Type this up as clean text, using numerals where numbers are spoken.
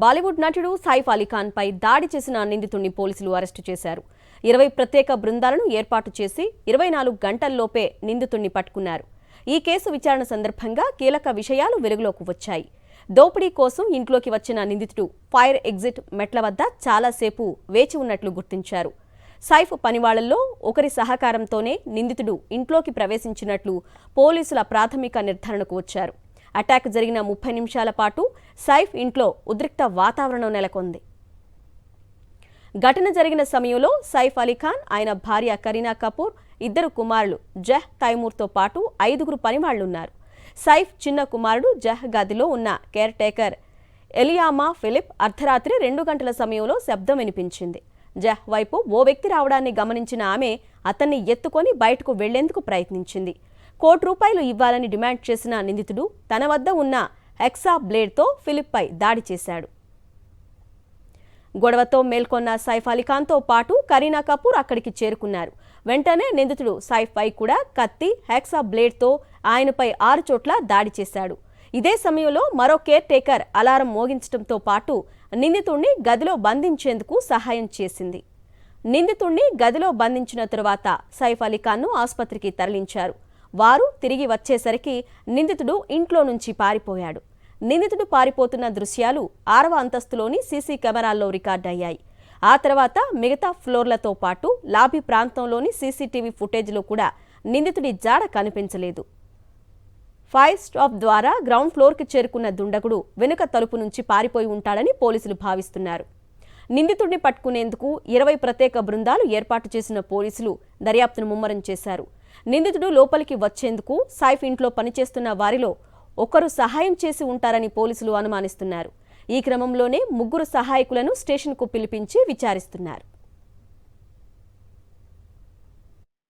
బాలీవుడ్ నటుడు సైఫ్ అలీ ఖాన్ పై దాడి చేసిన నిందితుడిని పోలీసులు అరెస్టు చేశారు. 20 ప్రత్యేక బృందాలను ఏర్పాటు చేసి 24 గంటల్లోపే నిందితుడిని పట్టుకున్నారు. ఈ కేసు విచారణ సందర్భంగా కీలక విషయాలు వెలుగులోకి వచ్చాయి. దోపిడీ కోసం ఇంట్లోకి వచ్చిన నిందితుడు ఫైర్ ఎగ్జిట్ మెట్ల వద్ద చాలాసేపు వేచి ఉన్నట్లు గుర్తించారు. సైఫ్ పనివాళ్లలో ఒకరి సహకారంతోనే నిందితుడు ఇంట్లోకి ప్రవేశించినట్లు పోలీసుల ప్రాథమిక నిర్ధారణకు వచ్చారు. అటాక్ జరిగిన 30 నిమిషాల పాటు సైఫ్ ఇంట్లో ఉద్రిక్త వాతావరణం నెలకొంది. ఘటన జరిగిన సమయంలో సైఫ్ అలీ ఖాన్, ఆయన భార్య కరీనా కపూర్, 2 కుమారులు జహ్, తైమూర్తో పాటు 5 పనివాళ్లున్నారు. సైఫ్ చిన్న కుమారుడు జహ్ గదిలో ఉన్న కేర్ టేకర్ ఎలియామా ఫిలిప్ అర్ధరాత్రి 2 గంటల సమయంలో శబ్దం వినిపించింది. జహ్ వైపు ఓ వ్యక్తి రావడాన్ని గమనించిన ఆమె అతన్ని ఎత్తుకొని బయటకు వెళ్లేందుకు ప్రయత్నించింది. ₹1 ఇవ్వాలని డిమాండ్ చేసిన నిందితుడు తన వద్ద ఉన్న హెక్సా బ్లేడ్తో ఫిలిప్పై దాడి చేశాడు. గొడవతో మేల్కొన్న సైఫ్ అలీ ఖాన్తో పాటు కరీనా కపూర్ అక్కడికి చేరుకున్నారు. వెంటనే నిందితుడు సైఫ్ పై కూడా కత్తి, హెక్సా బ్లేడ్తో ఆయనపై 6 చోట్ల దాడి చేశాడు. ఇదే సమయంలో మరో కేర్ టేకర్ అలారం మోగించడంతో పాటు నిందితుడిని గదిలో బంధించేందుకు సహాయం చేసింది. నిందితుడిని గదిలో బంధించిన తరువాత సైఫ్ అలీ ఖాన్ను ఆసుపత్రికి తరలించారు. వారు తిరిగి వచ్చేసరికి నిందితుడు ఇంట్లో నుంచి పారిపోయాడు. నిందితుడు పారిపోతున్న దృశ్యాలు 6వ అంతస్తులోని సీసీ కెమెరాల్లో రికార్డయ్యాయి. ఆ తర్వాత మిగతా ఫ్లోర్లతో పాటు లాబీ ప్రాంతంలోని సీసీటీవీ ఫుటేజ్లో కూడా నిందితుడి జాడ కనిపించలేదు. ఫైర్ స్టాప్ ద్వారా గ్రౌండ్ ఫ్లోర్కి చేరుకున్న దుండగుడు వెనుక తలుపు నుంచి పారిపోయి ఉంటాడని పోలీసులు భావిస్తున్నారు. నిందితుడిని పట్టుకునేందుకు 20 ప్రత్యేక బృందాలు ఏర్పాటు చేసిన పోలీసులు దర్యాప్తును ముమ్మరం చేశారు. నిందితుడు లోపలికి వచ్చేందుకు సైఫ్ ఇంట్లో పనిచేస్తున్న వారిలో ఒకరు సహాయం చేసి ఉంటారని పోలీసులు అనుమానిస్తున్నారు. ఈ క్రమంలోనే 3 సహాయకులను స్టేషన్కు పిలిపించి విచారిస్తున్నారు.